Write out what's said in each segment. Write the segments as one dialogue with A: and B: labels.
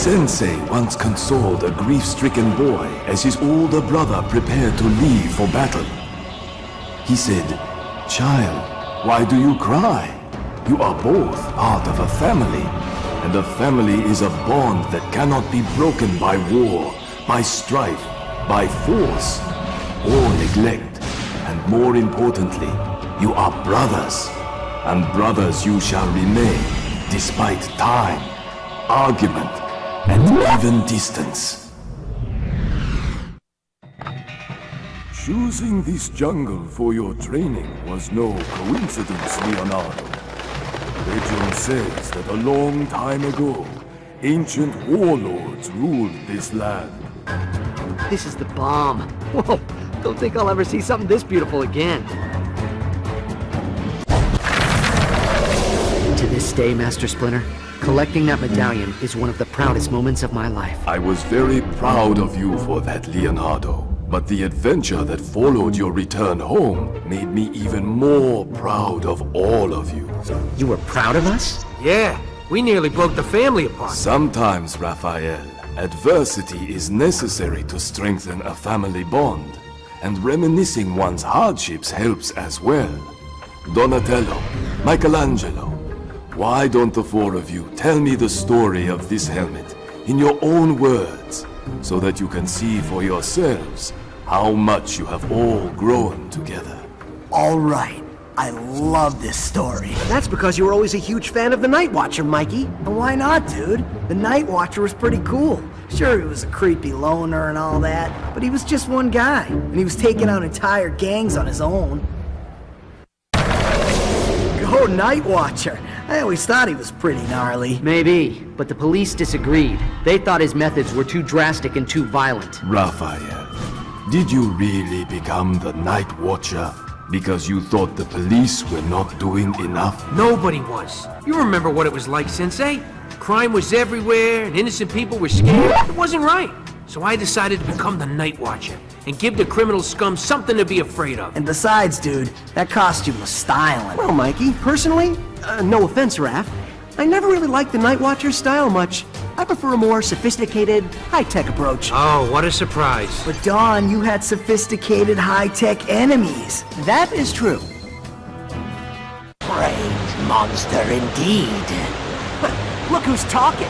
A: sensei once consoled a grief-stricken boy as his older brother prepared to leave for battle. He said, "Child, why do you cry? You are both part of a family, and a family is a bond that cannot be broken by war, by strife, by force, or neglect. And more importantly, you are brothers, and brothers you shall remain, despite time, argument, and even distance." Choosing this jungle for your training was no coincidence, Leonardo. Legend says that a long time ago, ancient warlords ruled this land.
B: This is the bomb. Whoa, don't think I'll ever see something this beautiful again. To this day, Master Splinter, collecting that medallion is one of the proudest moments of my life.
A: I was very proud of you for that, Leonardo. But the adventure that followed your return home made me even more proud of all of you.
B: You were proud of us?
C: Yeah, we nearly broke the family apart.
A: Sometimes, Raphael, adversity is necessary to strengthen a family bond, and reminiscing one's hardships helps as well. Donatello, Michelangelo, why don't the four of you tell me the story of this helmet in your own words, so that you can see for yourselves how much you have all grown together?
D: All right. I love this story.
B: That's because you were always a huge fan of the Night Watcher, Mikey.
D: And why not, dude? The Night Watcher was pretty cool. Sure, he was a creepy loner and all that, but he was just one guy, and he was taking out entire gangs on his own. Go Night Watcher! I always thought he was pretty gnarly.
B: Maybe, but the police disagreed. They thought his methods were too drastic and too violent.
A: Raphael, did you really become the Night Watcher because you thought the police were not doing enough?
C: Nobody was. You remember what it was like, Sensei? Crime was everywhere, and innocent people were scared. It wasn't right. So I decided to become the Night Watcher and give the criminal scum something to be afraid of.
D: And besides, dude, that costume was styling.
B: Well, Mikey, personally, no offense, Raph, I never really liked the Night Watcher's style much. I prefer a more sophisticated, high-tech approach.
C: Oh, what a surprise.
D: But Dawn, you had sophisticated, high-tech enemies.
B: That is true.
E: Strange monster indeed. Look who's talking.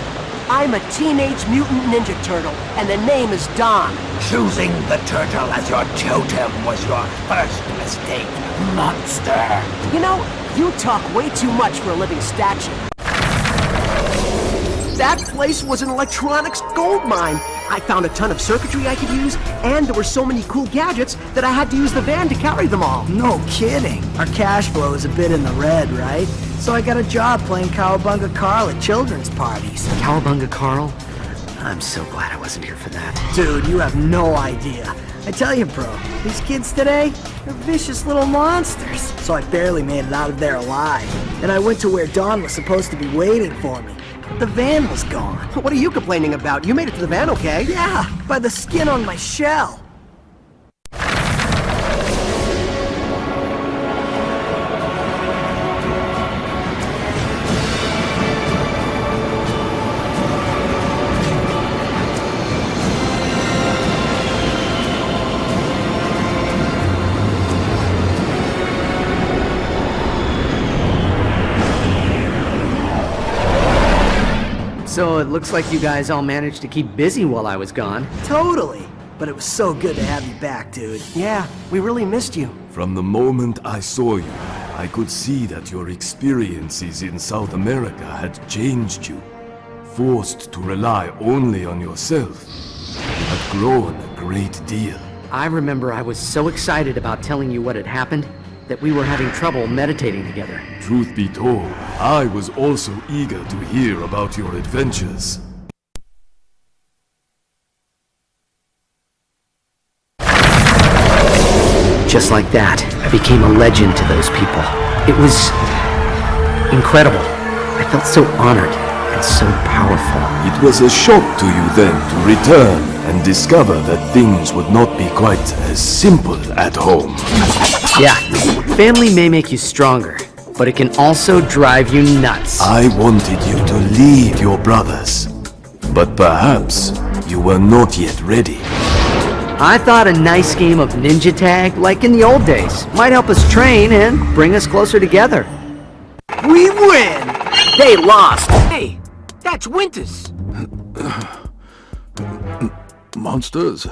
E: I'm a teenage mutant ninja turtle, and the name is Dawn. Choosing the turtle as your totem was your first mistake, monster. You know, you talk way too much for a living statue.
B: That place was an electronics gold mine. I found a ton of circuitry I could use, and there were so many cool gadgets that I had to use the van to carry them all.
D: No kidding. Our cash flow is a bit in the red, right? So I got a job playing Cowabunga Carl at children's parties.
B: Cowabunga Carl? I'm so glad I wasn't here for that.
D: Dude, you have no idea. I tell you, bro, these kids today, they're vicious little monsters. So I barely made it out of there alive. And I went to where Dawn was supposed to be waiting for me. But the van was gone.
B: What are you complaining about? You made it to the van, okay?
D: Yeah, by the skin on my shell.
B: So it looks like you guys all managed to keep busy while I was gone.
D: Totally. But it was so good to have you back, dude.
B: Yeah, we really missed you.
A: From the moment I saw you, I could see that your experiences in South America had changed you. Forced to rely only on yourself, you had grown a great deal.
B: I remember I was so excited about telling you what had happened that we were having trouble meditating together.
A: Truth be told, I was also eager to hear about your adventures.
B: Just like that, I became a legend to those people. It was incredible. I felt so honored and so powerful.
A: It was a shock to you then to return and discover that things would not be quite as simple at home.
B: Yeah, family may make you stronger, but it can also drive you nuts.
A: I wanted you to leave your brothers. But perhaps you were not yet ready.
B: I thought a nice game of ninja tag, like in the old days, might help us train and bring us closer together.
D: We win!
E: They lost.
C: Hey, that's Winters.
F: Monsters?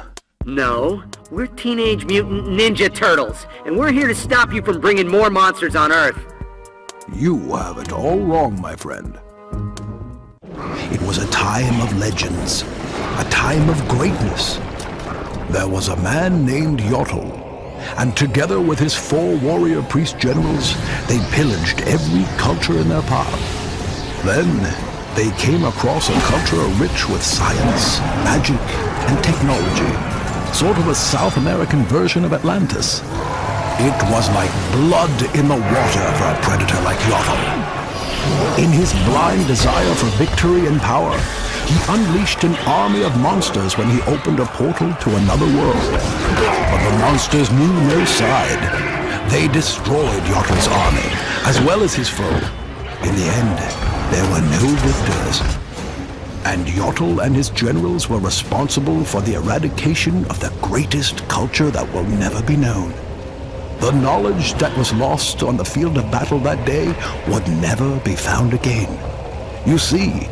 B: No, we're Teenage Mutant Ninja Turtles, and we're here to stop you from bringing more monsters on Earth.
F: You have it all wrong, my friend. It was a time of legends, a time of greatness. There was a man named Yotl, and together with his 4 warrior priest generals, they pillaged every culture in their path. Then, they came across a culture rich with science, magic, and technology. Sort of a South American version of Atlantis. It was like blood in the water for a predator like Yotl. In his blind desire for victory and power, he unleashed an army of monsters when he opened a portal to another world. But the monsters knew no side. They destroyed Yotl's army, as well as his foe. In the end, there were no victors. And Yotl and his generals were responsible for the eradication of the greatest culture that will never be known. The knowledge that was lost on the field of battle that day would never be found again. You see,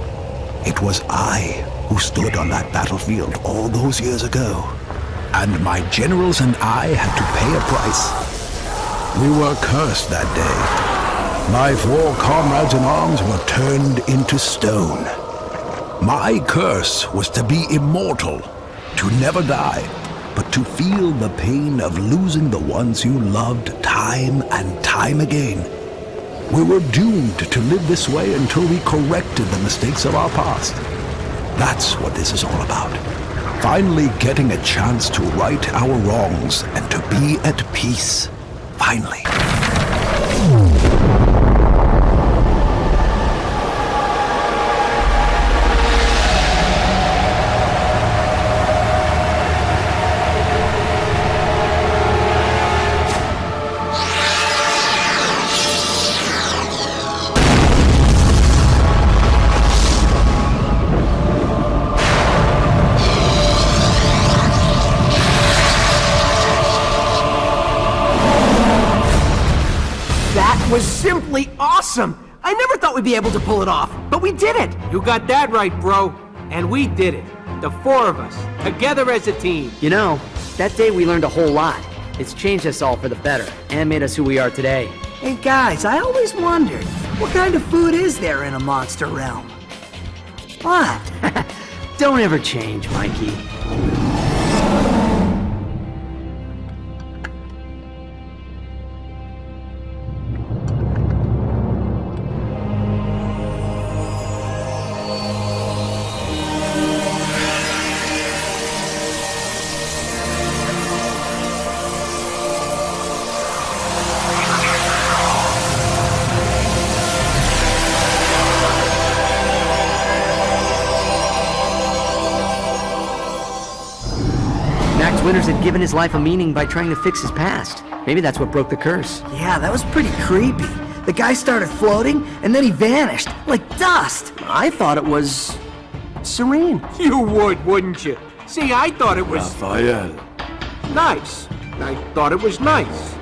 F: it was I who stood on that battlefield all those years ago. And my generals and I had to pay a price. We were cursed that day. My 4 comrades in arms were turned into stone. My curse was to be immortal, to never die, but to feel the pain of losing the ones you loved time and time again. We were doomed to live this way until we corrected the mistakes of our past. That's what this is all about. Finally getting a chance to right our wrongs and to be at peace. Finally.
E: That was simply awesome! I never thought we'd be able to pull it off, but we did it!
C: You got that right, bro. And we did it. The 4 of us, together as a team.
B: You know, that day we learned a whole lot. It's changed us all for the better, and made us who we are today.
D: Hey guys, I always wondered, what kind of food is there in a monster realm? What?
B: Don't ever change, Mikey. Winters had given his life a meaning by trying to fix his past. Maybe that's what broke the curse.
D: Yeah, that was pretty creepy. The guy started floating, and then he vanished, like dust.
E: I thought it was... serene.
C: You would, wouldn't you? See, I thought it was...
A: Raphael.
C: nice. I thought it was nice.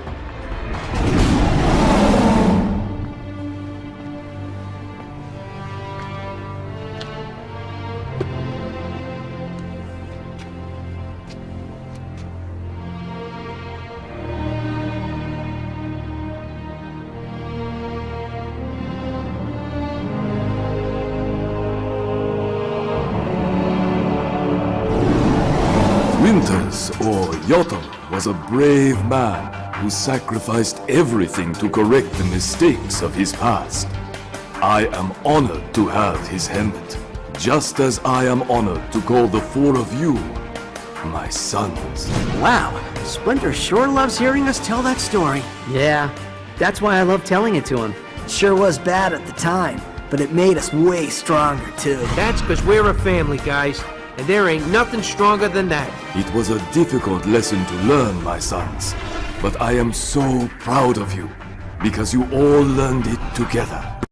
A: Winters, or Yotl, was a brave man who sacrificed everything to correct the mistakes of his past. I am honored to have his helmet, just as I am honored to call the 4 of you my sons.
E: Wow, Splinter sure loves hearing us tell that story.
B: Yeah, that's why I love telling it to him.
D: It sure was bad at the time, but it made us way stronger too.
C: That's because we're a family, guys. And there ain't nothing stronger than that.
A: It was a difficult lesson to learn, my sons, but I am so proud of you, because you all learned it together.